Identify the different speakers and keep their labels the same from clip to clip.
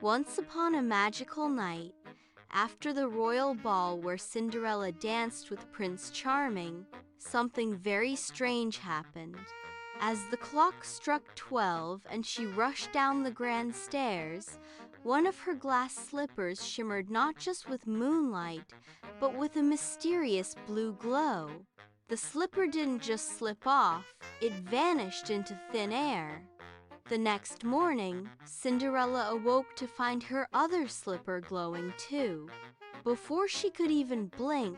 Speaker 1: Once upon a magical night, after the royal ball where Cinderella danced with Prince Charming, something very strange happened. As the clock struck 12 and she rushed down the grand stairs, one of her glass slippers shimmered not just with moonlight, but with a mysterious blue glow. The slipper didn't just slip off, it vanished into thin air. The next morning, Cinderella awoke to find her other slipper glowing too. Before she could even blink,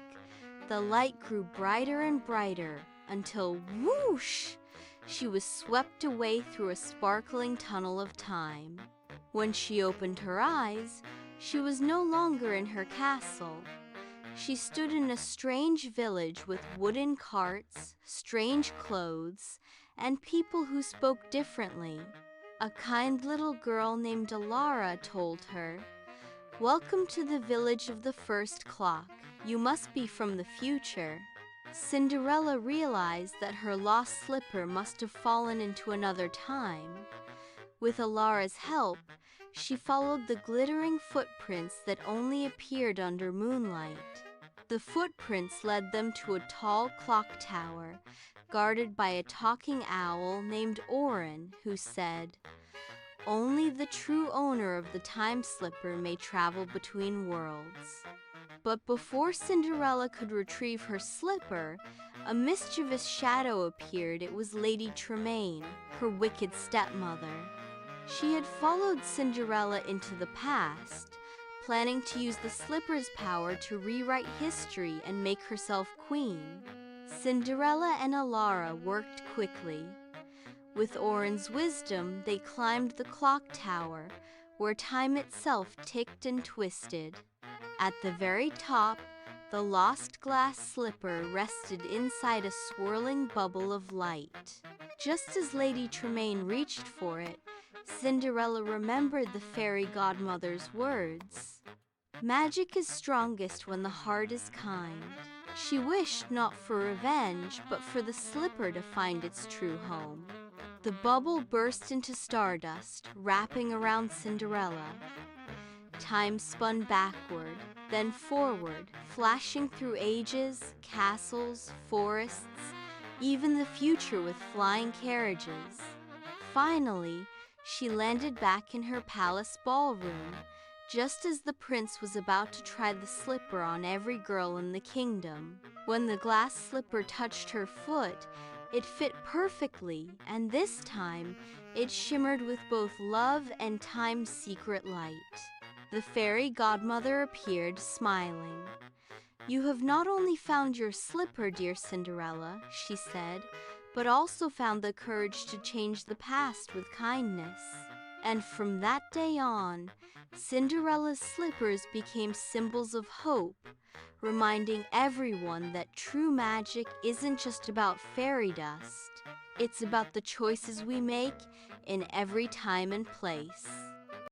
Speaker 1: the light grew brighter and brighter until whoosh! She was swept away through a sparkling tunnel of time. When she opened her eyes, she was no longer in her castle. She stood in a strange village with wooden carts, strange clothes, and people who spoke differently. A kind little girl named Alara told her, "Welcome to the village of the first clock. You must be from the future." Cinderella realized that her lost slipper must have fallen into another time. With Alara's help, she followed the glittering footprints that only appeared under moonlight. The footprints led them to a tall clock tower, guarded by a talking owl named Orin, who said, "Only the true owner of the time slipper may travel between worlds." But before Cinderella could retrieve her slipper, a mischievous shadow appeared. It was Lady Tremaine, her wicked stepmother. She had followed Cinderella into the past, planning to use the slipper's power to rewrite history and make herself queen. Cinderella and Alara worked quickly. With Orin's wisdom, they climbed the clock tower, where time itself ticked and twisted. At the very top, the lost glass slipper rested inside a swirling bubble of light. Just as Lady Tremaine reached for it, Cinderella remembered the fairy godmother's words. "Magic is strongest when the heart is kind." She wished not for revenge, but for the slipper to find its true home. The bubble burst into stardust, wrapping around Cinderella. Time spun backward, then forward, flashing through ages, castles, forests, even the future with flying carriages. Finally, she landed back in her palace ballroom, just as the prince was about to try the slipper on every girl in the kingdom. When the glass slipper touched her foot, it fit perfectly, and this time, it shimmered with both love and time's secret light. The fairy godmother appeared, smiling. "You have not only found your slipper, dear Cinderella," she said, "but also found the courage to change the past with kindness." And from that day on, Cinderella's slippers became symbols of hope, reminding everyone that true magic isn't just about fairy dust. It's about the choices we make in every time and place.